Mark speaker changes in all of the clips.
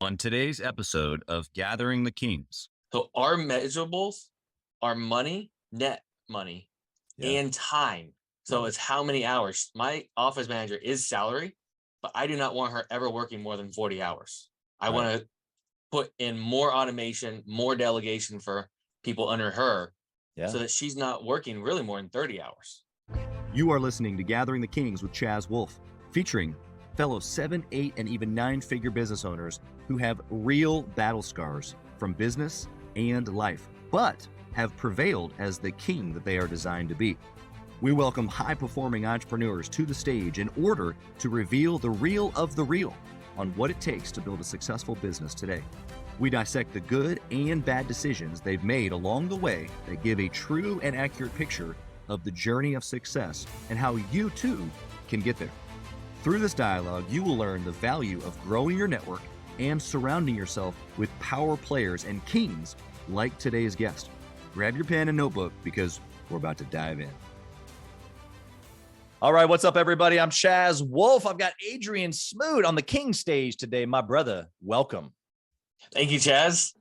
Speaker 1: on today's episode of Gathering the Kings.
Speaker 2: So our measurables are money, net money, and time. So it's how many hours. My office manager is salary, but I do not want her ever working more than 40 hours. I want to put in more automation, more delegation for people under her so that she's not working really more than 30 hours.
Speaker 1: You are listening to Gathering the Kings with Chaz Wolfe, featuring fellow 7, 8, and even 9-figure business owners who have real battle scars from business and life, but have prevailed as the king that they are designed to be. We welcome high-performing entrepreneurs to the stage in order to reveal the real of the real on what it takes to build a successful business today. We dissect the good and bad decisions they've made along the way that give a true and accurate picture of the journey of success and how you too can get there. Through this dialogue, you will learn the value of growing your network and surrounding yourself with power players and kings like today's guest. Grab your pen and notebook because we're about to dive in.
Speaker 3: All right, what's up, everybody? I'm Chaz Wolfe. I've got Adrian Smude on the king stage today. My brother, welcome.
Speaker 2: Thank you, Chaz.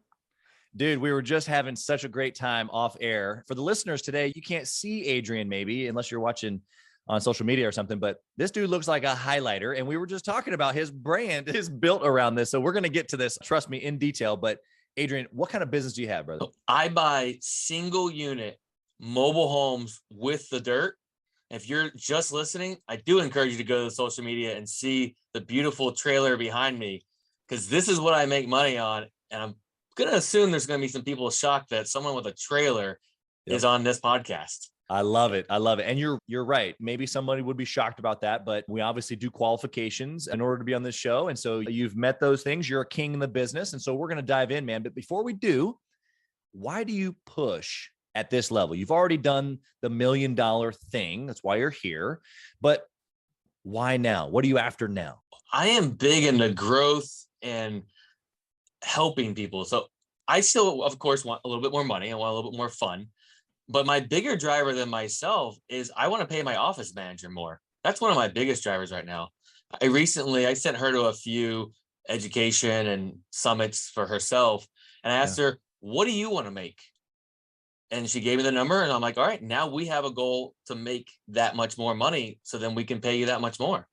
Speaker 3: Dude, we were just having such a great time off air. For the listeners today, you can't see Adrian maybe unless you're watching on social media or something, but this dude looks like a highlighter. And we were just talking about his brand is built around this. So we're going to get to this, trust me, in detail. But Adrian, what kind of business do you have, brother?
Speaker 2: I buy single unit mobile homes with the dirt. If you're just listening, I do encourage you to go to the social media and see the beautiful trailer behind me, because this is what I make money on. And I'm going to assume there's going to be some people shocked that someone with a trailer is on this podcast.
Speaker 3: I love it. I love it. And you're right. Maybe somebody would be shocked about that, but we obviously do qualifications in order to be on this show. And so you've met those things. You're a king in the business. And so we're going to dive in, man. But before we do, why do you push at this level? You've already done the $1 million thing. That's why you're here. But why now? What are you after now?
Speaker 2: I am big into growth and helping people. So I still, of course, want a little bit more money. I want a little bit more fun. But my bigger driver than myself is I want to pay my office manager more. That's one of my biggest drivers right now. I sent her to a few education and summits for herself. And I asked her, what do you want to make? And she gave me the number. And I'm like, all right, now we have a goal to make that much more money. So then we can pay you that much more.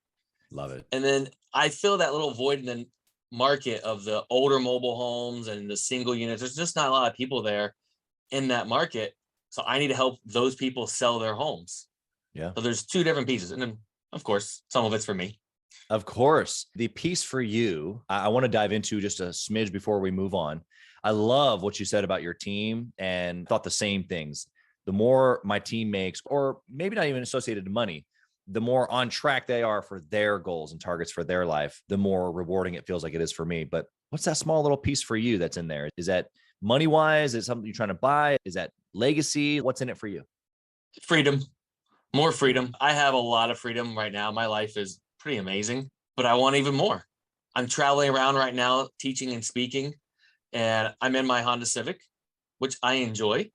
Speaker 3: Love it.
Speaker 2: And then I fill that little void in the market of the older mobile homes and the single units. There's just not a lot of people there in that market. So I need to help those people sell their homes.
Speaker 3: Yeah.
Speaker 2: So there's two different pieces. And then, of course, some of it's for me.
Speaker 3: Of course. The piece for you, I want to dive into just a smidge before we move on. I love what you said about your team and thought the same things. The more my team makes, or maybe not even associated to money, the more on track they are for their goals and targets for their life, the more rewarding it feels like it is for me. But what's that small little piece for you that's in there? Is that money-wise? Is it something you're trying to buy? Is that legacy? What's in it for you?
Speaker 2: Freedom, more freedom. I have a lot of freedom right now. My life is pretty amazing, but I want even more. I'm traveling around right now, teaching and speaking, and I'm in my Honda Civic, which I enjoy,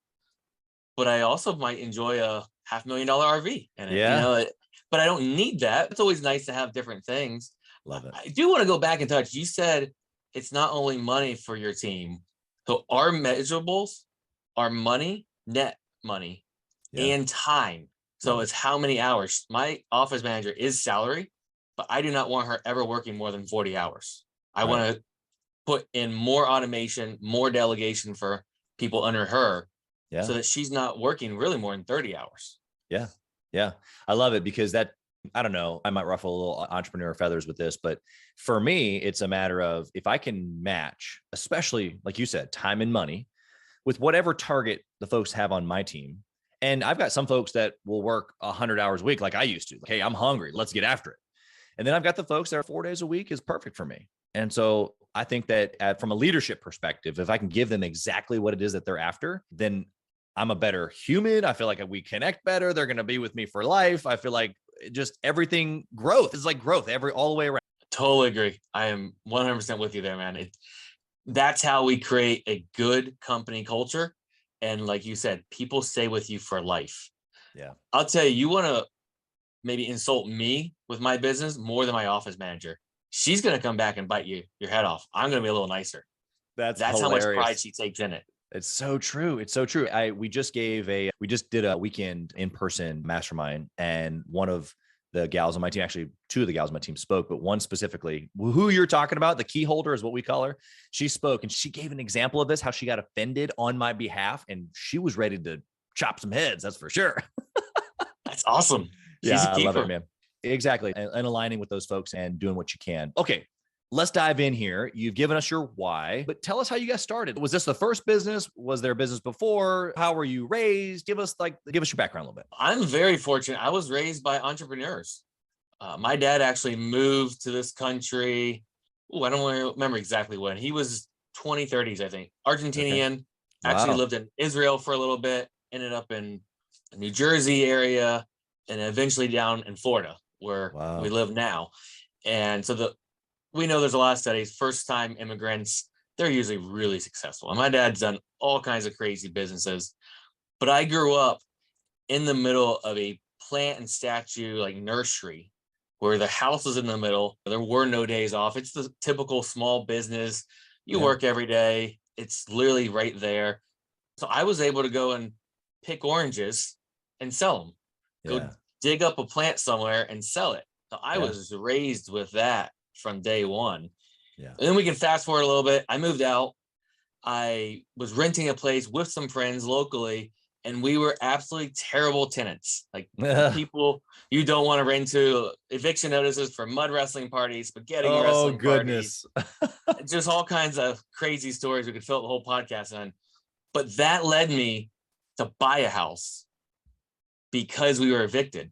Speaker 2: but I also might enjoy a $500,000 RV in it, but I don't need that. It's always nice to have different things.
Speaker 3: Love it.
Speaker 2: I do want to go back and touch. You said it's not only money for your team. So our measurables are money, net money, and time. So it's how many hours. My office manager is salary, but I do not want her ever working more than 40 hours. I want to put in more automation, more delegation for people under her so that she's not working really more than 30 hours.
Speaker 3: Yeah. Yeah. I love it because I don't know, I might ruffle a little entrepreneur feathers with this, but for me, it's a matter of if I can match, especially like you said, time and money with whatever target the folks have on my team. And I've got some folks that will work 100 hours a week like I used to. Like, hey, I'm hungry. Let's get after it. And then I've got the folks that are 4 days a week is perfect for me. And so I think that from a leadership perspective, if I can give them exactly what it is that they're after, then I'm a better human. I feel like we connect better. They're going to be with me for life. I feel like just everything growth is like growth all the way around.
Speaker 2: Totally agree. I am 100% with you there, man. That's how we create a good company culture. And like you said, people stay with you for life.
Speaker 3: Yeah.
Speaker 2: I'll tell you, you want to maybe insult me with my business more than my office manager. she's going to come back and bite your head off. I'm going to be a little nicer.
Speaker 3: That's
Speaker 2: how much pride she takes in it.
Speaker 3: It's so true. It's so true. We just did a weekend in-person mastermind, and one of the gals on my team, actually two of the gals on my team spoke, but one specifically, who you're talking about, the key holder is what we call her. She spoke and she gave an example of this, how she got offended on my behalf, and she was ready to chop some heads. That's for sure.
Speaker 2: That's awesome.
Speaker 3: Yeah, I love it, man. Exactly. And aligning with those folks and doing what you can. Okay. Let's dive in here. You've given us your why, but tell us how you guys started. Was this the first business? Was there a business before? How were you raised? Give us your background a little bit.
Speaker 2: I'm very fortunate. I was raised by entrepreneurs. My dad actually moved to this country. I don't remember exactly when. He was 2030s, I think. Argentinian. Okay. Actually lived in Israel for a little bit. Ended up in the New Jersey area, and eventually down in Florida, where we live now. And so we know there's a lot of studies, first-time immigrants, they're usually really successful. And my dad's done all kinds of crazy businesses, but I grew up in the middle of a plant and statue like nursery where the house was in the middle. There were no days off. It's the typical small business. You work every day. It's literally right there. So I was able to go and pick oranges and sell them. Go dig up a plant somewhere and sell it. So I was raised with that from day one. Yeah. And then we can fast forward a little bit. I moved out. I was renting a place with some friends locally, and we were absolutely terrible tenants. Like people you don't want to rent to, eviction notices for mud wrestling parties, spaghetti wrestling parties. Just all kinds of crazy stories we could fill the whole podcast on. But that led me to buy a house because we were evicted.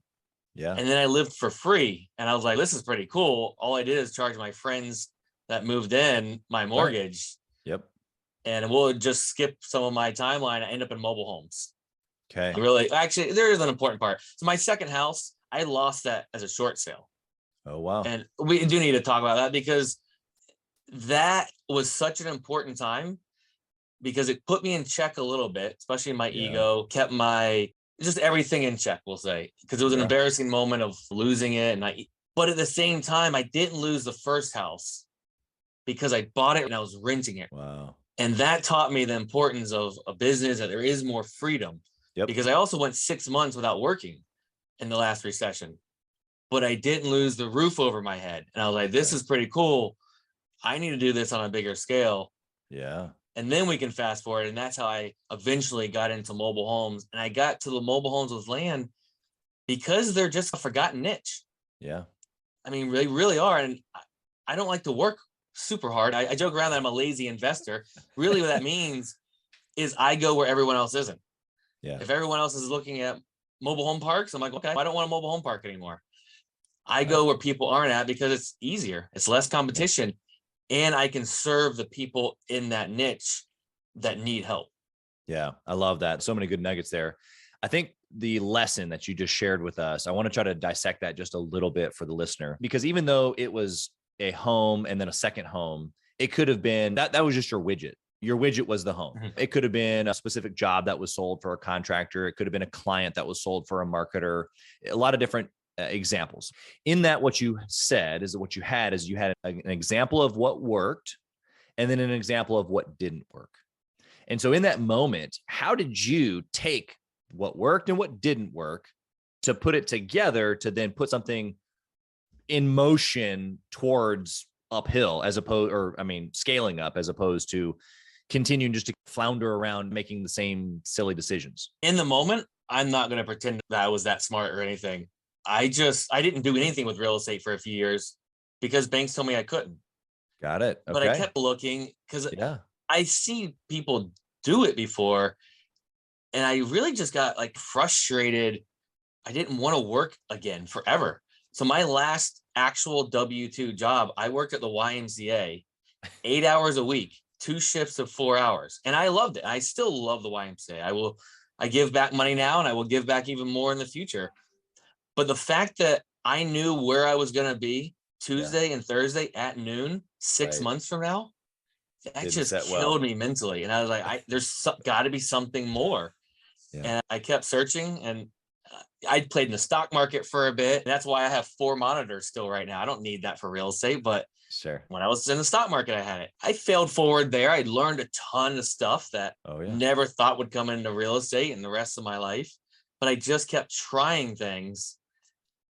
Speaker 2: Yeah. And then I lived for free, and I was like, this is pretty cool. All I did is charge my friends that moved in my mortgage. Yep. And we'll just skip some of my timeline. I end up in mobile homes. Okay. Actually, there is an important part. So my second house, I lost that as a short sale. Oh, wow. And we do need to talk about that because that was such an important time because it put me in check a little bit, especially my ego, kept just everything in check, we'll say, because it was an embarrassing moment of losing it. But at the same time, I didn't lose the first house because I bought it and I was renting it. Wow. And that taught me the importance of a business, that there is more freedom. Yep. Because I also went 6 months without working in the last recession, but I didn't lose the roof over my head. And I was like, this is pretty cool. I need to do this on a bigger scale. Yeah. And then we can fast forward. And that's how I eventually got into mobile homes. And I got to the mobile homes with land because they're just a forgotten niche. Yeah. I mean, they really are. And I don't like to work super hard. I joke around that I'm a lazy investor. Really what that means is I go where everyone else isn't. Yeah. If everyone else is looking at mobile home parks, I'm like, okay, I don't want a mobile home park anymore. I go where people aren't at because it's easier. It's less competition. And I can serve the people in that niche that need help. Yeah, I love that. So many good nuggets there. I think the lesson that you just shared with us, I want to try to dissect that just a little bit for the listener, because even though it was a home and then a second home, it could have been that was just your widget. Your widget was the home. Mm-hmm. It could have been a specific job that was sold for a contractor. It could have been a client that was sold for a marketer. A lot of different examples. In that, what you said is that what you had is you had an example of what worked and then an example of what didn't work. And so in that moment, how did you take what worked and what didn't work to put it together to then put something in motion towards uphill scaling up as opposed to continuing just to flounder around making the same silly decisions? In the moment, I'm not going to pretend that I was that smart or anything. I didn't do anything with real estate for a few years because banks told me I couldn't. Got it. Okay. But I kept looking because I see people do it before. And I really just got frustrated. I didn't want to work again forever. So my last actual W-2 job, I worked at the YMCA 8 hours a week, 2 shifts of 4 hours. And I loved it. I still love the YMCA. I give back money now and I will give back even more in the future. But the fact that I knew where I was going to be Tuesday and Thursday at noon, 6 months from now, that just killed me mentally. And I was like, there's got to be something more. Yeah. And I kept searching and I played in the stock market for a bit. That's why I have 4 monitors still right now. I don't need that for real estate, but
Speaker 3: Sure.
Speaker 2: when I was in the stock market, I had it. I failed forward there. I learned a ton of stuff that never thought would come into real estate in the rest of my life, but I just kept trying things.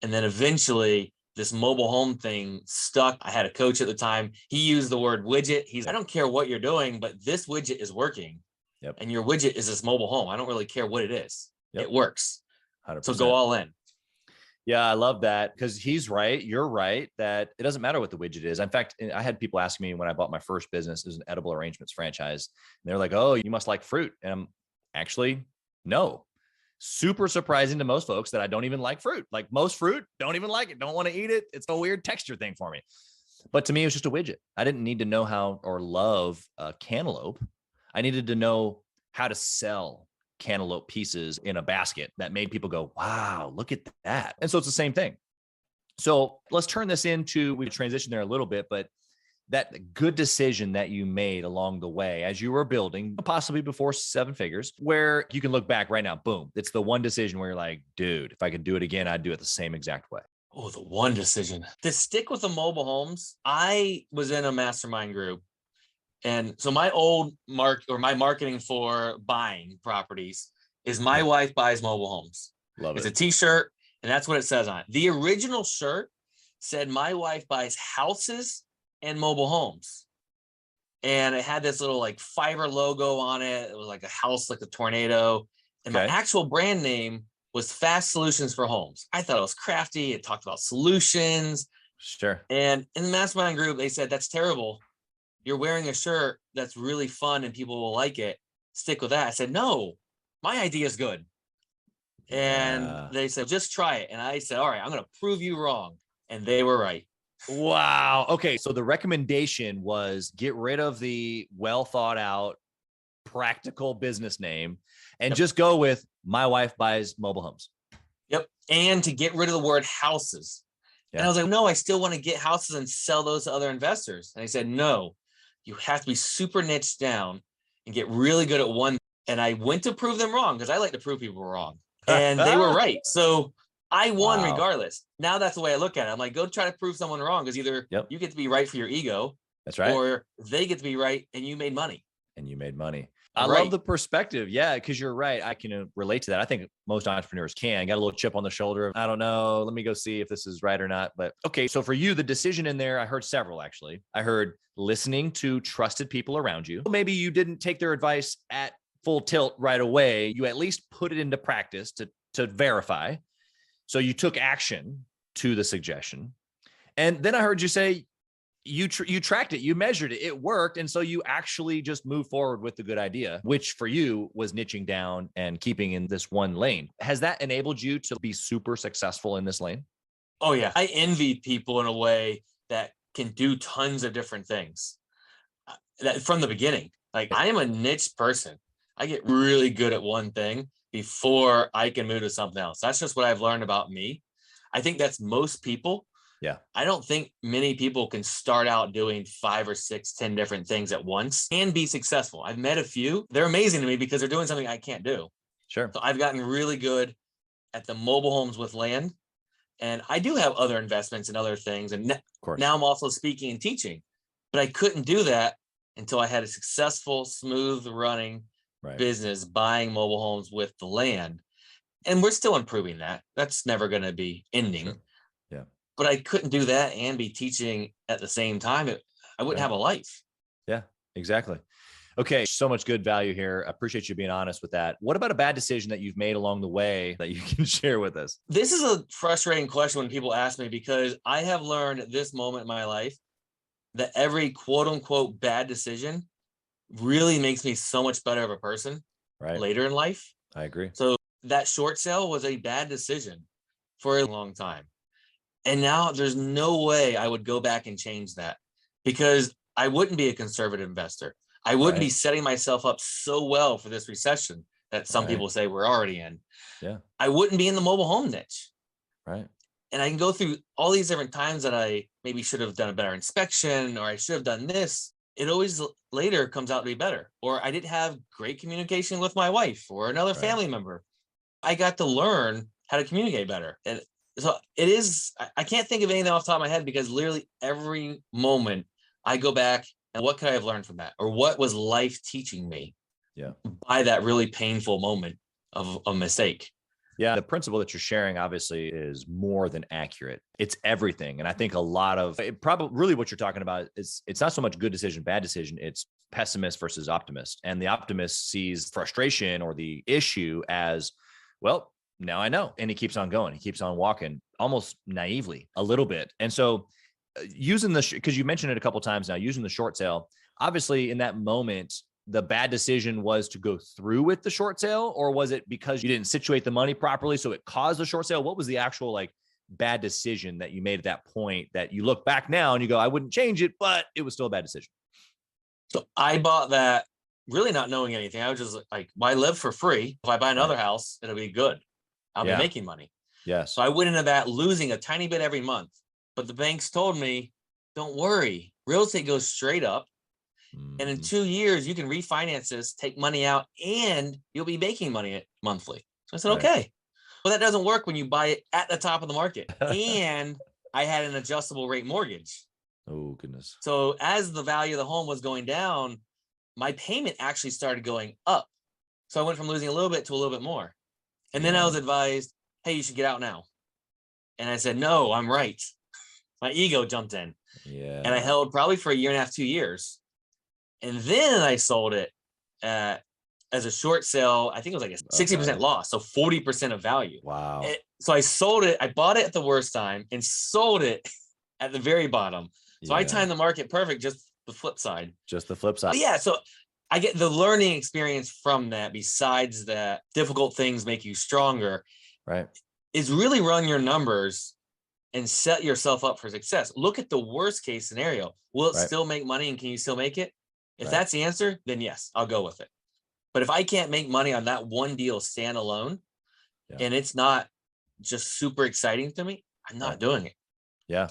Speaker 2: And then eventually this mobile home thing stuck. I had a coach at the time. He used the word widget. I don't care what you're doing, but this widget is working.
Speaker 3: Yep.
Speaker 2: And your widget is this mobile home. I don't really care what it is.
Speaker 3: Yep.
Speaker 2: It works.
Speaker 3: 100%.
Speaker 2: So go all in.
Speaker 3: Yeah, I love that, because he's right. You're right that it doesn't matter what the widget is. In fact, I had people ask me when I bought my first business, it was an edible arrangements franchise. And they're like, oh, you must like fruit. And I'm actually, no. Super surprising to most folks that I don't even like fruit. Like most fruit, don't even like it. Don't want to eat it. It's a weird texture thing for me. But to me, it was just a widget. I didn't need to know how or love cantaloupe. I needed to know how to sell cantaloupe pieces in a basket that made people go, wow, look at that. And so it's the same thing. So let's turn this into, we transitioned there a little bit, but that good decision that you made along the way as you were building, possibly before 7 figures, where you can look back right now, boom, it's the one decision where you're like, dude, if I could do it again, I'd do it the same exact way.
Speaker 2: Oh, the one decision. To stick with the mobile homes, I was in a mastermind group. And so my marketing for buying properties is my wife buys mobile homes.
Speaker 3: Love it.
Speaker 2: It's a t-shirt, and that's what it says on it. The original shirt said my wife buys houses and mobile homes. And it had this little like fiber logo on it. It was like a house, like a tornado. And my actual brand name was Fast Solutions for Homes. I thought it was crafty. It talked about solutions.
Speaker 3: Sure.
Speaker 2: And in the mastermind group, they said, that's terrible. You're wearing a shirt that's really fun and people will like it. Stick with that. I said, no, my idea is good. And they said, just try it. And I said, all right, I'm going to prove you wrong. And they were right.
Speaker 3: Wow. Okay. So the recommendation was get rid of the well thought out, practical business name and just go with my wife buys mobile homes.
Speaker 2: Yep. And to get rid of the word houses. Yeah. And I was like, no, I still want to get houses and sell those to other investors. And I said, no, you have to be super niche down and get really good at one. And I went to prove them wrong because I like to prove people wrong. And they were right. So I won regardless. Now that's the way I look at it. I'm like, go try to prove someone wrong, because either you get to be right for your ego.
Speaker 3: That's right.
Speaker 2: Or they get to be right and you made money.
Speaker 3: I love the perspective. Yeah, because you're right. I can relate to that. I think most entrepreneurs can. Got a little chip on the shoulder. I don't know. Let me go see if this is right or not. But okay, so for you, the decision in there, I heard several actually. I heard listening to trusted people around you. Maybe you didn't take their advice at full tilt right away. You at least put it into practice to verify. So you took action to the suggestion. And then I heard you say, you tracked it, you measured it, it worked. And so you actually just moved forward with the good idea, which for you was niching down and keeping in this one lane. Has that enabled you to be super successful in this lane?
Speaker 2: Oh yeah. I envy people in a way that can do tons of different things that from the beginning. Like I am a niche person. I get really good at one thing before I can move to something else. That's just what I've learned about me. I think that's most people.
Speaker 3: Yeah.
Speaker 2: I don't think many people can start out doing 5 or 6, 10 different things at once and be successful. I've met a few. They're amazing to me because they're doing something I can't do.
Speaker 3: Sure.
Speaker 2: So I've gotten really good at the mobile homes with land. And I do have other investments and other things. And now I'm also speaking and teaching. But I couldn't do that until I had a successful, smooth running business buying mobile homes with the land. And we're still improving that. That's never going to be ending.
Speaker 3: Sure. Yeah.
Speaker 2: But I couldn't do that and be teaching at the same time. I wouldn't have a life.
Speaker 3: Yeah, exactly. Okay. So much good value here. I appreciate you being honest with that. What about a bad decision that you've made along the way that you can share with us?
Speaker 2: This is a frustrating question when people ask me, because I have learned at this moment in my life that every quote unquote bad decision really makes me so much better of a person later in life.
Speaker 3: I agree.
Speaker 2: So that short sale was a bad decision for a long time. And now there's no way I would go back and change that, because I wouldn't be a conservative investor. I wouldn't be setting myself up so well for this recession that some people say we're already in.
Speaker 3: Yeah.
Speaker 2: I wouldn't be in the mobile home niche.
Speaker 3: Right.
Speaker 2: And I can go through all these different times that I maybe should have done a better inspection, or I should have done this. It always later comes out to be better. Or I didn't have great communication with my wife or another family member. I got to learn how to communicate better. And so it is, I can't think of anything off the top of my head, because literally every moment I go back and what could I have learned from that? Or what was life teaching me by that really painful moment of a mistake?
Speaker 3: Yeah. The principle that you're sharing obviously is more than accurate. It's everything. And I think a lot of it, probably really what you're talking about is it's not so much good decision, bad decision. It's pessimist versus optimist. And the optimist sees frustration or the issue as, well, now I know. And he keeps on going. He keeps on walking almost naively a little bit. And so using because you mentioned it a couple of times now, using the short sale, obviously in that moment, the bad decision was to go through with the short sale, or was it because you didn't situate the money properly, so it caused the short sale? What was the actual like bad decision that you made at that point that you look back now and you go, I wouldn't change it, but it was still a bad decision?
Speaker 2: So I bought that really not knowing anything. I was just like, why live for free? If I buy another house, it'll be good. I'll be making money.
Speaker 3: Yes.
Speaker 2: So I went into that losing a tiny bit every month, but the banks told me, don't worry, real estate goes straight up. And in 2 years, you can refinance this, take money out, and you'll be making money monthly. So I said, okay. Well, that doesn't work when you buy it at the top of the market. And I had an adjustable rate mortgage.
Speaker 3: Oh, goodness.
Speaker 2: So as the value of the home was going down, my payment actually started going up. So I went from losing a little bit to a little bit more. And then I was advised, hey, you should get out now. And I said, no, I'm right. My ego jumped in.
Speaker 3: Yeah.
Speaker 2: And I held probably for 1.5 to 2 years. And then I sold it as a short sale. I think it was like a 60% loss. So 40% of value.
Speaker 3: Wow.
Speaker 2: So I sold it. I bought it at the worst time and sold it at the very bottom. So I timed the market perfect, just the flip side.
Speaker 3: Just the flip side.
Speaker 2: But yeah. So I get the learning experience from that, besides that difficult things make you stronger.
Speaker 3: Right.
Speaker 2: Is really run your numbers and set yourself up for success. Look at the worst case scenario. Will it still make money, and can you still make it? If that's the answer, then yes, I'll go with it. But if I can't make money on that one deal standalone, and it's not just super exciting to me, I'm not doing it.
Speaker 3: Yeah.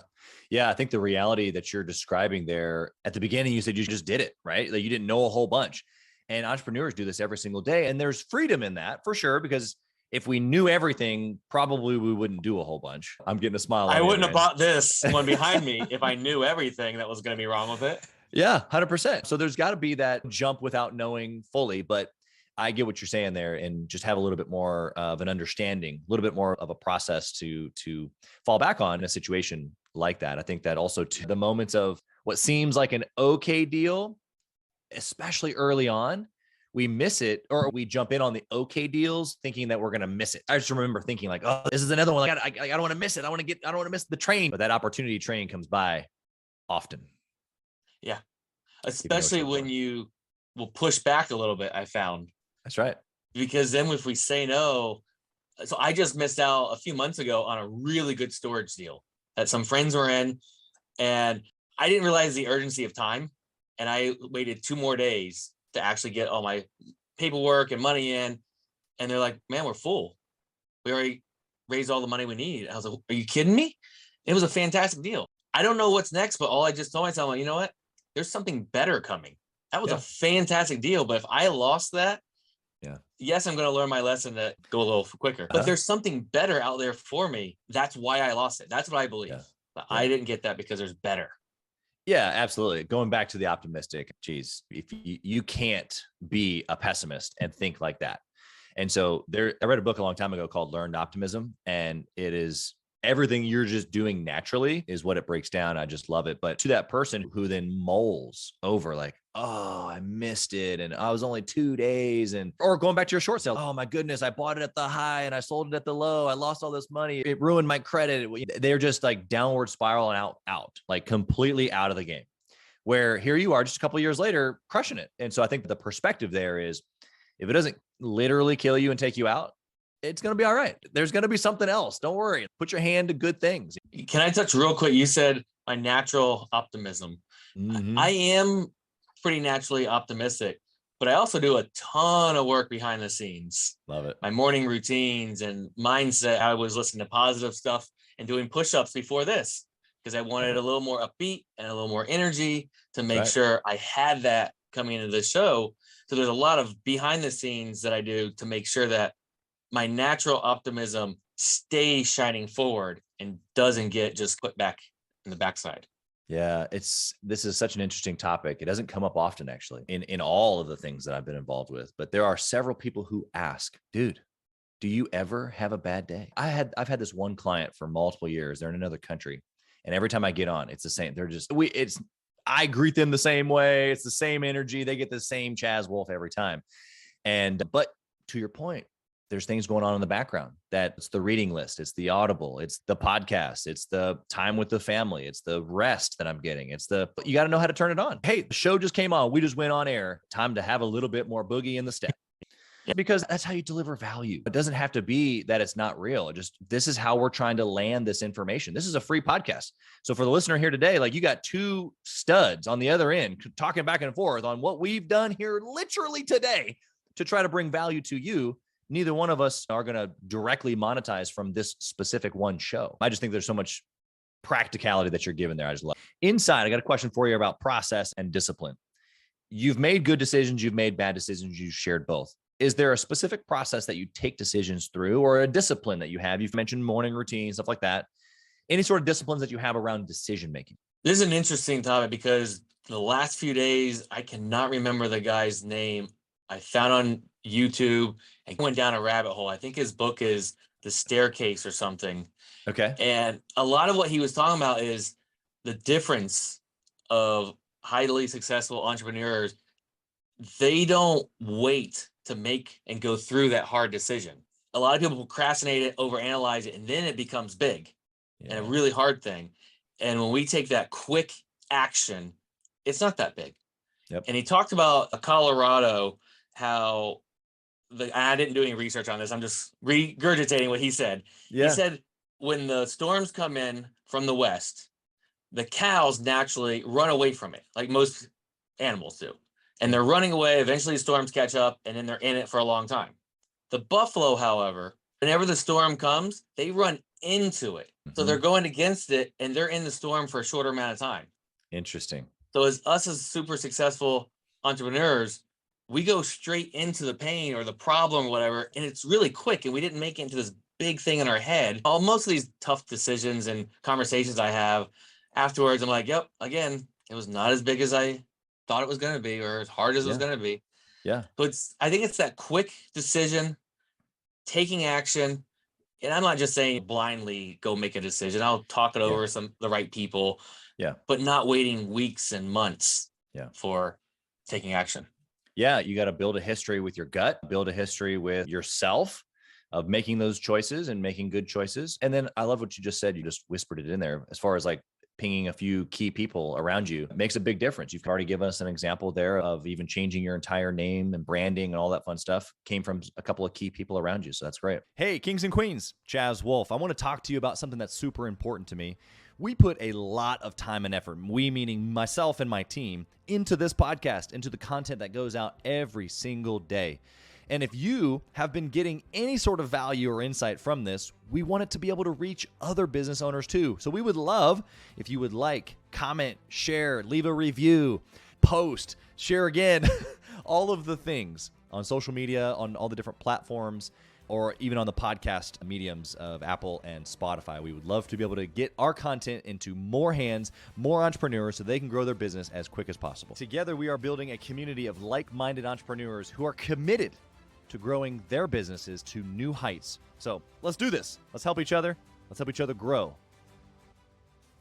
Speaker 3: Yeah. I think the reality that you're describing there at the beginning, you said you just did it, right? Like you didn't know a whole bunch. And entrepreneurs do this every single day. And there's freedom in that for sure, because if we knew everything, probably we wouldn't do a whole bunch. I'm getting a smile.
Speaker 2: I wouldn't have bought this one behind me if I knew everything that was going to be wrong with it.
Speaker 3: Yeah, 100%. So there's got to be that jump without knowing fully, but I get what you're saying there, and just have a little bit more of an understanding, a little bit more of a process to fall back on in a situation like that. I think that also to the moments of what seems like an okay deal, especially early on, we miss it, or we jump in on the okay deals thinking that we're going to miss it. I just remember thinking like, oh, this is another one. I don't want to miss it. I don't want to miss the train, but that opportunity train comes by often.
Speaker 2: Yeah. Especially when you will push back a little bit, I found.
Speaker 3: That's right.
Speaker 2: Because then if we say no, so I just missed out a few months ago on a really good storage deal that some friends were in, and I didn't realize the urgency of time. And I waited 2 more days to actually get all my paperwork and money in. And they're like, man, we're full. We already raised all the money we need. I was like, are you kidding me? It was a fantastic deal. I don't know what's next, but all I just told myself, you know what? There's something better coming. That was a fantastic deal. But if I lost that, yes, I'm going to learn my lesson to go a little quicker. But there's something better out there for me. That's why I lost it. That's what I believe. But I didn't get that because there's better.
Speaker 3: Yeah, absolutely. Going back to the optimistic, geez, if you can't be a pessimist and think like that. And so I read a book a long time ago called Learned Optimism, and it is everything you're just doing naturally is what it breaks down. I just love it. But to that person who then mulls over like, oh, I missed it, and I was only 2 days, or going back to your short sale. Oh my goodness, I bought it at the high and I sold it at the low. I lost all this money. It ruined my credit. They're just like downward spiraling out, like completely out of the game. Where here you are just a couple of years later, crushing it. And so I think the perspective there is, if it doesn't literally kill you and take you out, it's going to be all right. There's going to be something else. Don't worry. Put your hand to good things.
Speaker 2: Can I touch real quick? You said my natural optimism. Mm-hmm. I am pretty naturally optimistic, but I also do a ton of work behind the scenes.
Speaker 3: Love it.
Speaker 2: My morning routines and mindset. I was listening to positive stuff and doing push-ups before this because I wanted a little more upbeat and a little more energy to make sure I had that coming into the show. So there's a lot of behind the scenes that I do to make sure that my natural optimism stays shining forward and doesn't get just put back in the backside.
Speaker 3: Yeah, this is such an interesting topic. It doesn't come up often, actually, in all of the things that I've been involved with. But there are several people who ask, dude, do you ever have a bad day? I've had this one client for multiple years. They're in another country, and every time I get on, it's the same. I greet them the same way. It's the same energy. They get the same Chaz Wolfe every time. But to your point, there's things going on in the background. It's the reading list, it's the Audible, it's the podcast, it's the time with the family, it's the rest that I'm getting. You got to know how to turn it on. Hey, the show just came on. We just went on air. Time to have a little bit more boogie in the step. Because that's how you deliver value. It doesn't have to be that it's not real. This is how we're trying to land this information. This is a free podcast. So for the listener here today, like, you got two studs on the other end talking back and forth on what we've done here literally today to try to bring value to you. Neither one of us are going to directly monetize from this specific one show. I just think there's so much practicality that you're given there. I just love it. Inside, I got a question for you about process and discipline. You've made good decisions. You've made bad decisions. You've shared both. Is there a specific process that you take decisions through, or a discipline that you have? You've mentioned morning routine, stuff like that. Any sort of disciplines that you have around decision-making?
Speaker 2: This is an interesting topic because the last few days, I cannot remember the guy's name. I found on YouTube and went down a rabbit hole. I think his book is The Staircase or something.
Speaker 3: Okay.
Speaker 2: And a lot of what he was talking about is the difference of highly successful entrepreneurs. They don't wait to make and go through that hard decision. A lot of people procrastinate it, overanalyze it, and then it becomes big and a really hard thing. And when we take that quick action, it's not that big.
Speaker 3: Yep.
Speaker 2: And he talked about Colorado, how I didn't do any research on this. I'm just regurgitating what he said. Yeah. He said when the storms come in from the west, the cows naturally run away from it, like most animals do. And they're running away. Eventually storms catch up, and then they're in it for a long time. The buffalo, however, whenever the storm comes, they run into it. Mm-hmm. So they're going against it, and they're in the storm for a shorter amount of time.
Speaker 3: Interesting.
Speaker 2: So as super successful entrepreneurs, we go straight into the pain or the problem or whatever, and it's really quick, and we didn't make it into this big thing in our head. Most of these tough decisions and conversations I have afterwards, I'm like, yep, again, it was not as big as I thought it was going to be, or as hard as it was going to be.
Speaker 3: Yeah.
Speaker 2: So I think it's that quick decision, taking action. And I'm not just saying blindly go make a decision. I'll talk it over the right people. Yeah. But not waiting weeks and months for taking action.
Speaker 3: Yeah. You got to build a history with your gut, build a history with yourself of making those choices and making good choices. And then I love what you just said. You just whispered it in there as far as like pinging a few key people around you makes a big difference. You've already given us an example there of even changing your entire name and branding and all that fun stuff came from a couple of key people around you. So that's great.
Speaker 1: Hey, Kings and Queens, Chaz Wolfe. I want to talk to you about something that's super important to me. We put a lot of time and effort, we meaning myself and my team, into this podcast, into the content that goes out every single day. And if you have been getting any sort of value or insight from this, we want it to be able to reach other business owners too. So we would love if you would like, comment, share, leave a review, post, share again, all of the things on social media, on all the different platforms, or even on the podcast mediums of Apple and Spotify. We would love to be able to get our content into more hands, more entrepreneurs, so they can grow their business as quick as possible. Together, we are building a community of like-minded entrepreneurs who are committed to growing their businesses to new heights. So let's do this. Let's help each other. Let's help each other grow.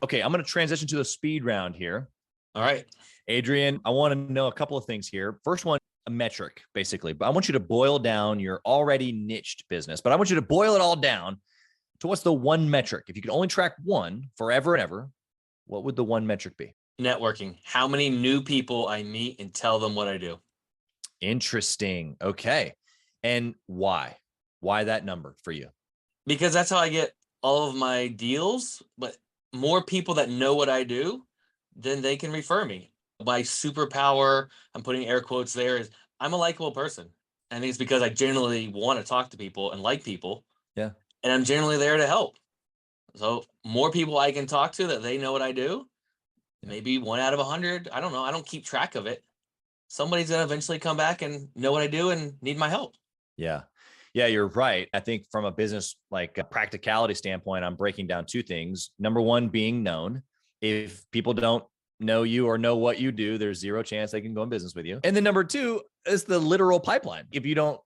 Speaker 3: Okay, I'm going to transition to the speed round here.
Speaker 2: All right.
Speaker 3: Adrian, I want to know a couple of things here. First one, a metric, basically. But I want you to boil down your already niched business, but I want you to boil it all down to what's the one metric. If you could only track one forever and ever, what would the one metric be?
Speaker 2: Networking. How many new people I meet and tell them what I do.
Speaker 3: Interesting. Okay. And why? Why that number for you?
Speaker 2: Because that's how I get all of my deals. But more people that know what I do, then they can refer me. My superpower, I'm putting air quotes there, is I'm a likable person. And I think it's because I generally want to talk to people and like people.
Speaker 3: Yeah.
Speaker 2: And I'm generally there to help. So more people I can talk to that they know what I do, maybe 1 out of 100. I don't know. I don't keep track of it. Somebody's going to eventually come back and know what I do and need my help.
Speaker 3: Yeah. Yeah, you're right. I think from a business, like a practicality standpoint, I'm breaking down two things. Number one, being known. If people don't know you or know what you do, there's zero chance they can go in business with you. And then number two is the literal pipeline. If you don't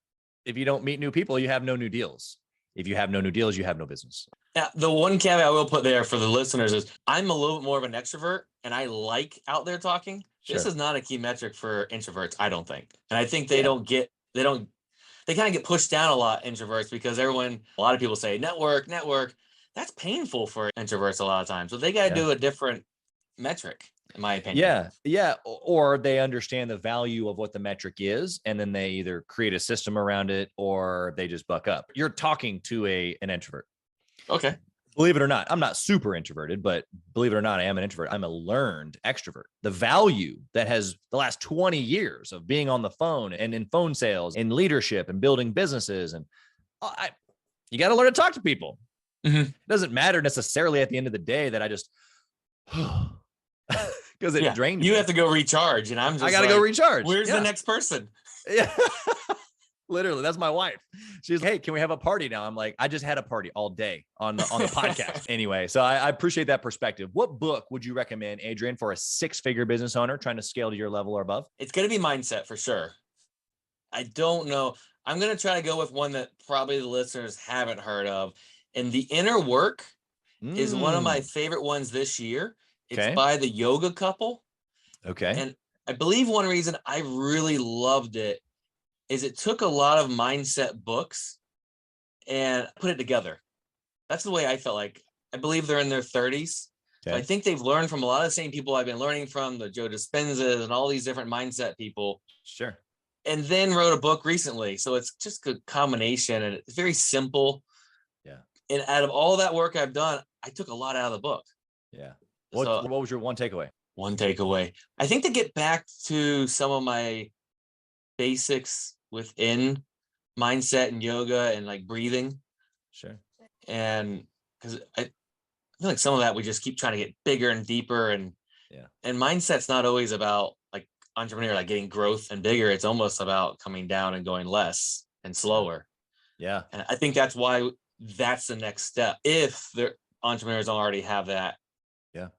Speaker 3: meet new people, you have no new deals. If you have no new deals, you have no business.
Speaker 2: Yeah, the one caveat I will put there for the listeners is I'm a little bit more of an extrovert and I like out there talking. This is not a key metric for introverts, I don't think. And I think they kind of get pushed down a lot, introverts, because a lot of people say network. That's painful for introverts a lot of times. So they got to do a different metric, in my opinion.
Speaker 3: Yeah. Or they understand the value of what the metric is, and then they either create a system around it or they just buck up. You're talking to an introvert.
Speaker 2: Okay.
Speaker 3: Believe it or not, I'm not super introverted, but believe it or not, I am an introvert. I'm a learned extrovert. The value that has the last 20 years of being on the phone and in phone sales and leadership and building businesses. And you got to learn to talk to people. Mm-hmm. It doesn't matter necessarily at the end of the day that I just, because it drained me.
Speaker 2: You have to go recharge. And I
Speaker 3: got to go recharge.
Speaker 2: Where's the next person?
Speaker 3: Yeah. Literally, that's my wife. She's like, hey, can we have a party now? I'm like, I just had a party all day on the podcast. Anyway, so I appreciate that perspective. What book would you recommend, Adrian, for a six-figure business owner trying to scale to your level or above?
Speaker 2: It's going to be Mindset for sure. I don't know. I'm going to try to go with one that probably the listeners haven't heard of. And The Inner Work is one of my favorite ones this year. It's by the yoga couple.
Speaker 3: Okay.
Speaker 2: And I believe one reason I really loved it is it took a lot of mindset books and put it together. That's the way I felt like. I believe they're in their 30s. Okay. So I think they've learned from a lot of the same people I've been learning from, the Joe Dispenzas and all these different mindset people.
Speaker 3: Sure.
Speaker 2: And then wrote a book recently. So it's just a combination and it's very simple.
Speaker 3: Yeah.
Speaker 2: And out of all that work I've done, I took a lot out of the book.
Speaker 3: Yeah. What was your one takeaway?
Speaker 2: One takeaway. I think to get back to some of my basics within mindset and yoga and like breathing.
Speaker 3: Sure.
Speaker 2: And because I feel like some of that we just keep trying to get bigger and deeper, and mindset's not always about like entrepreneur, like getting growth and bigger. It's almost about coming down and going less and slower.
Speaker 3: Yeah.
Speaker 2: And I think that's why that's the next step. If the entrepreneurs don't already have that,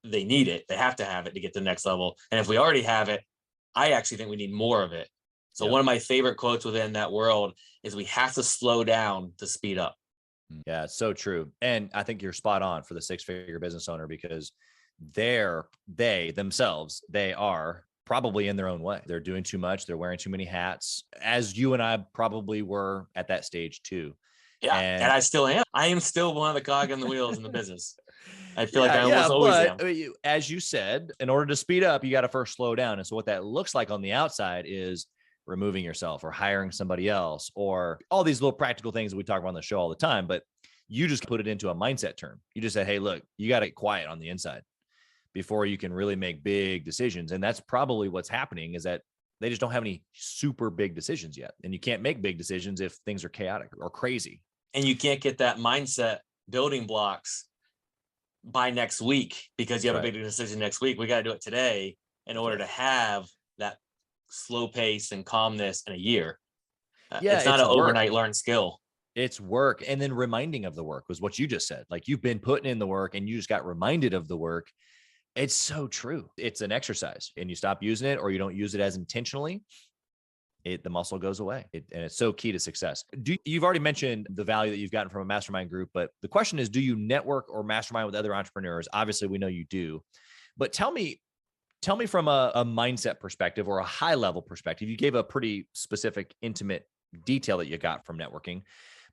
Speaker 2: they need it. They have to have it to get to the next level. And if we already have it, I actually think we need more of it. So one of my favorite quotes within that world is we have to slow down to speed up.
Speaker 3: Yeah, it's so true. And I think you're spot on for the six-figure business owner, because they themselves are probably in their own way. They're doing too much. They're wearing too many hats, as you and I probably were at that stage too.
Speaker 2: Yeah. And I still am. I am still one of the cog in the wheels in the business. I feel like I almost always am.
Speaker 3: As you said, in order to speed up, you got to first slow down. And so what that looks like on the outside is removing yourself or hiring somebody else or all these little practical things that we talk about on the show all the time, but you just put it into a mindset term. You just said, hey, look, you got to get quiet on the inside before you can really make big decisions. And that's probably what's happening, is that they just don't have any super big decisions yet. And you can't make big decisions if things are chaotic or crazy.
Speaker 2: And you can't get that mindset building blocks by next week because you have a big decision next week. We got to do it today in order to have that slow pace and calmness in a year. It's not an overnight learned skill.
Speaker 3: It's work. And then reminding of the work was what you just said. Like, you've been putting in the work and you just got reminded of the work. It's so true. It's an exercise, and you stop using it or you don't use it as intentionally, the muscle goes away. And it's so key to success. You've already mentioned the value that you've gotten from a mastermind group, but the question is, do you network or mastermind with other entrepreneurs? Obviously, we know you do, but tell me from a mindset perspective or a high level perspective. You gave a pretty specific, intimate detail that you got from networking,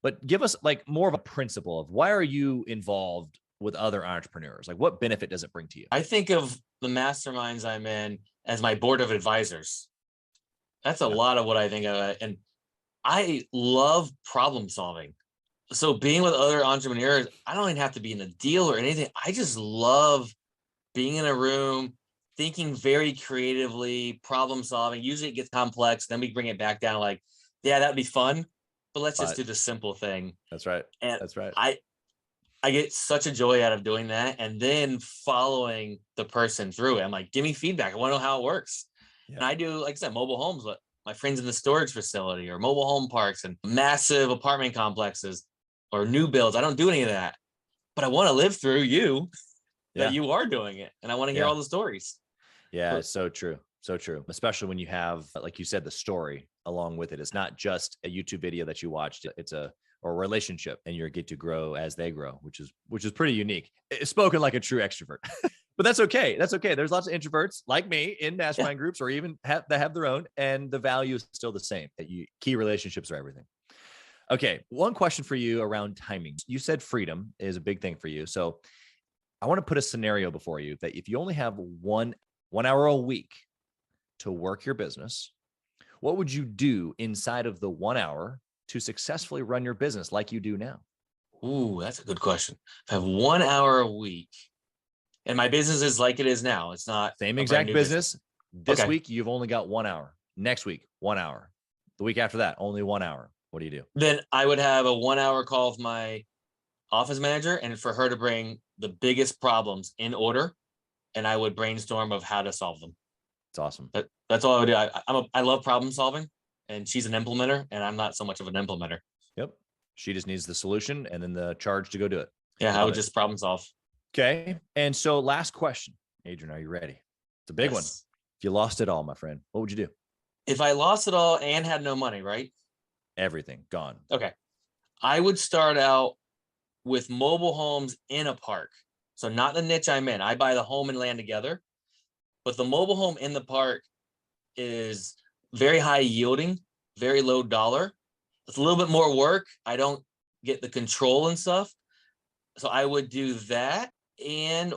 Speaker 3: but give us like more of a principle of why are you involved with other entrepreneurs? Like, what benefit does it bring to you?
Speaker 2: I think of the masterminds I'm in as my board of advisors. That's a lot of what I think of. And I love problem solving. So being with other entrepreneurs, I don't even have to be in a deal or anything. I just love being in a room, thinking very creatively, problem solving. Usually it gets complex. Then we bring it back down like, yeah, that'd be fun, but let's just do the simple thing.
Speaker 3: That's right.
Speaker 2: And
Speaker 3: that's right.
Speaker 2: I get such a joy out of doing that. And then following the person through it. I'm like, give me feedback. I want to know how it works. Yeah. And I do, like I said, mobile homes, but my friends in the storage facility or mobile home parks and massive apartment complexes or new builds. I don't do any of that, but I want to live through you that you are doing it. And I want to hear all the stories.
Speaker 3: Yeah, it's so true. So true. Especially when you have, like you said, the story along with it. It's not just a YouTube video that you watched. It's a relationship, and you get to grow as they grow, which is pretty unique. It's spoken like a true extrovert. But that's okay. That's okay. There's lots of introverts like me in mastermind groups, or even that have their own, and the value is still the same. That key relationships are everything. Okay, one question for you around timing. You said freedom is a big thing for you. So I want to put a scenario before you that if you only have one hour a week to work your business, what would you do inside of the 1 hour to successfully run your business like you do now?
Speaker 2: Ooh, that's a good question. If I have 1 hour a week and my business is like it is now, it's not
Speaker 3: same exact business. This week, you've only got 1 hour. Next week, 1 hour. The week after that, only 1 hour. What do you do? Then
Speaker 2: I would have a 1 hour call with my office manager, and for her to bring the biggest problems in order, and I would brainstorm of how to solve them.
Speaker 3: It's awesome.
Speaker 2: That's all I would do. I love problem solving, and she's an implementer, and I'm not so much of an implementer.
Speaker 3: Yep. She just needs the solution and then the charge to go do it.
Speaker 2: Yeah, I would just problem solve.
Speaker 3: Okay. And so last question, Adrian, are you ready? It's a big one. If you lost it all, my friend, what would you do?
Speaker 2: If I lost it all and had no money, right?
Speaker 3: Everything gone.
Speaker 2: Okay. I would start out with mobile homes in a park. So not the niche I'm in. I buy the home and land together, but the mobile home in the park is very high yielding, very low dollar. It's a little bit more work. I don't get the control and stuff. So I would do that,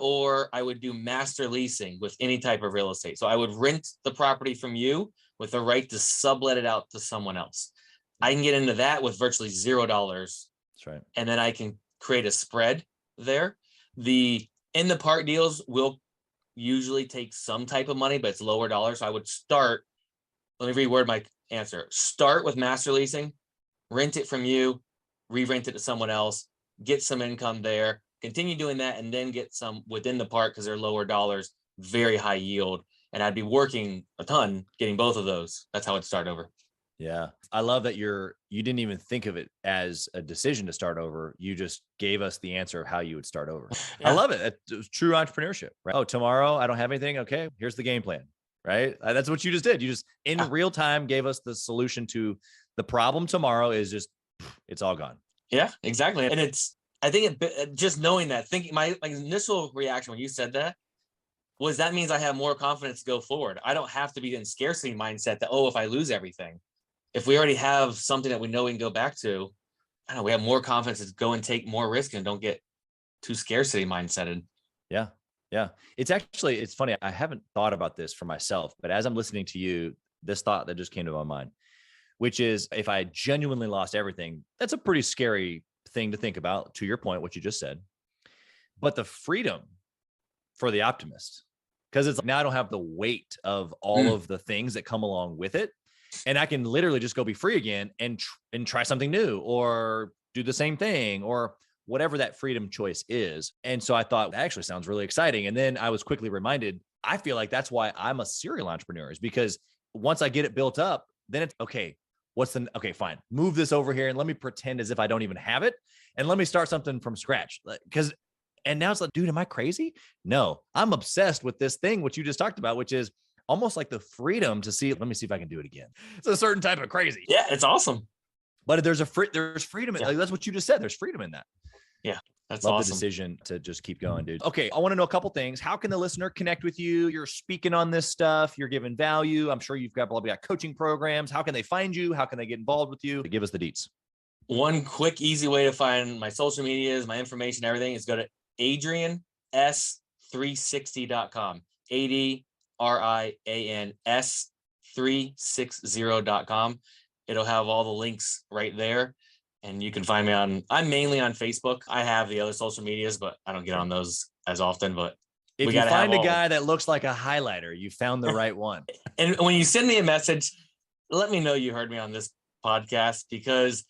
Speaker 2: or I would do master leasing with any type of real estate. So I would rent the property from you with the right to sublet it out to someone else. I can get into that with virtually $0.
Speaker 3: That's right.
Speaker 2: And then I can create a spread there. The in the park deals will usually take some type of money, but it's lower dollars. So I would start, let me reword my answer. Start with master leasing, rent it from you, re-rent it to someone else, get some income there, continue doing that, and then get some within the park because they're lower dollars, very high yield. And I'd be working a ton getting both of those. That's how I'd start over.
Speaker 3: Yeah. I love that you didn't even think of it as a decision to start over. You just gave us the answer of how you would start over. Yeah. I love it. It's true entrepreneurship, right? Oh, tomorrow I don't have anything. Okay. Here's the game plan, right? That's what you just did. You just in real time gave us the solution to the problem. Tomorrow is just, it's all gone.
Speaker 2: Yeah, exactly. And I think just knowing that, thinking my initial reaction when you said that was that means I have more confidence to go forward. I don't have to be in scarcity mindset that, if I lose everything. If we already have something that we know we can go back to, I don't know, we have more confidence to go and take more risk and don't get too scarcity mindseted.
Speaker 3: Yeah. Yeah. It's funny. I haven't thought about this for myself, but as I'm listening to you, this thought that just came to my mind, which is if I genuinely lost everything, that's a pretty scary thing to think about, to your point, what you just said. But the freedom for the optimist, because it's now I don't have the weight of all of the things that come along with it. And I can literally just go be free again and try something new or do the same thing or whatever that freedom choice is. And so I thought that actually sounds really exciting. And then I was quickly reminded, I feel like that's why I'm a serial entrepreneur, is because once I get it built up, then it's okay. Fine. Move this over here and let me pretend as if I don't even have it. And let me start something from scratch. And now it's like, dude, am I crazy? No, I'm obsessed with this thing, which you just talked about, which is almost like the freedom to see, let me see if I can do it again. It's a certain type of crazy.
Speaker 2: Yeah, it's awesome.
Speaker 3: But there's freedom. That's what you just said. There's freedom in that.
Speaker 2: Yeah, that's
Speaker 3: Love
Speaker 2: awesome.
Speaker 3: The decision to just keep going, dude. Okay, I want to know a couple things. How can the listener connect with you? You're speaking on this stuff. You're giving value. I'm sure you've probably got coaching programs. How can they find you? How can they get involved with you? Give us the deets.
Speaker 2: One quick, easy way to find my social medias, my information, everything is go to AdrianS360.com. ADRIANS360.com. It'll have all the links right there. And you can find me I'm mainly on Facebook. I have the other social medias, but I don't get on those as often. But
Speaker 3: if you find a guy that looks like a highlighter, you found the right one.
Speaker 2: And when you send me a message, let me know you heard me on this podcast, because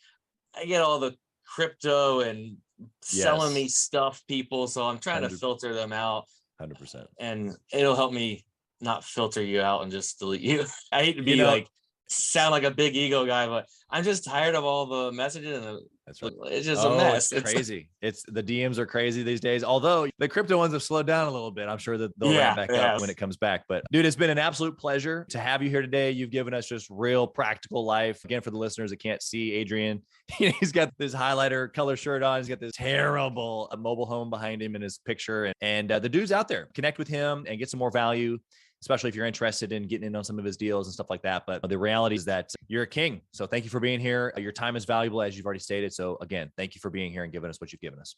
Speaker 2: I get all the crypto and selling me stuff people. So I'm trying to filter them out.
Speaker 3: 100%.
Speaker 2: And it'll help me not filter you out and just delete you. I hate to be sound like a big ego guy, but I'm just tired of all the messages and
Speaker 3: That's right.
Speaker 2: it's just a mess.
Speaker 3: It's crazy. It's the DMs are crazy these days. Although the crypto ones have slowed down a little bit. I'm sure that they'll ramp back up when it comes back. But dude, it's been an absolute pleasure to have you here today. You've given us just real practical life. Again, for the listeners that can't see Adrian, he's got this highlighter color shirt on. He's got this terrible mobile home behind him in his picture. And the dude's out there. Connect with him and get some more value, especially if you're interested in getting in on some of his deals and stuff like that. But the reality is that you're a king. So thank you for being here. Your time is valuable, as you've already stated. So again, thank you for being here and giving us what you've given us.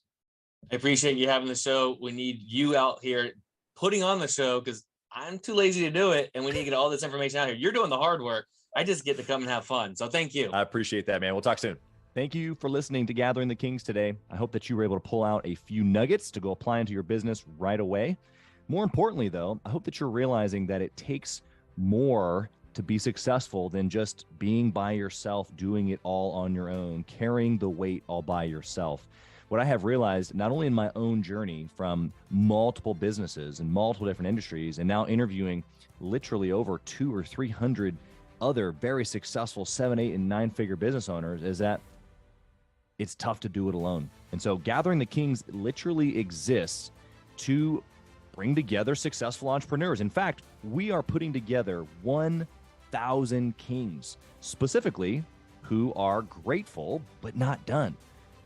Speaker 2: I appreciate you having the show. We need you out here putting on the show because I'm too lazy to do it. And we need to get all this information out here. You're doing the hard work. I just get to come and have fun. So thank you.
Speaker 3: I appreciate that, man. We'll talk soon. Thank you for listening to Gathering the Kings today. I hope that you were able to pull out a few nuggets to go apply into your business right away. More importantly, though, I hope that you're realizing that it takes more to be successful than just being by yourself, doing it all on your own, carrying the weight all by yourself. What I have realized, not only in my own journey from multiple businesses and multiple different industries, and now interviewing literally over 200 or 300 other very successful 7, 8, and 9-figure business owners, is that it's tough to do it alone. And so Gathering the Kings literally exists to bring together successful entrepreneurs. In fact, we are putting together 1,000 kings, specifically who are grateful but not done.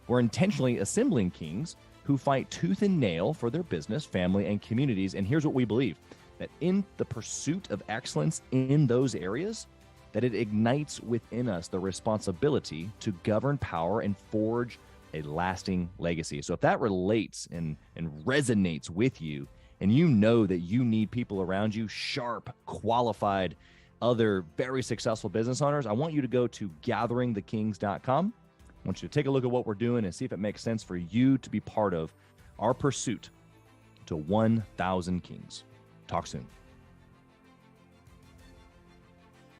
Speaker 3: We're intentionally assembling kings who fight tooth and nail for their business, family, and communities. And here's what we believe, that in the pursuit of excellence in those areas, that it ignites within us the responsibility to govern power and forge a lasting legacy. So if that relates and resonates with you, and you know that you need people around you, sharp, qualified, other very successful business owners, I want you to go to gatheringthekings.com. I want you to take a look at what we're doing and see if it makes sense for you to be part of our pursuit to 1,000 kings. Talk soon.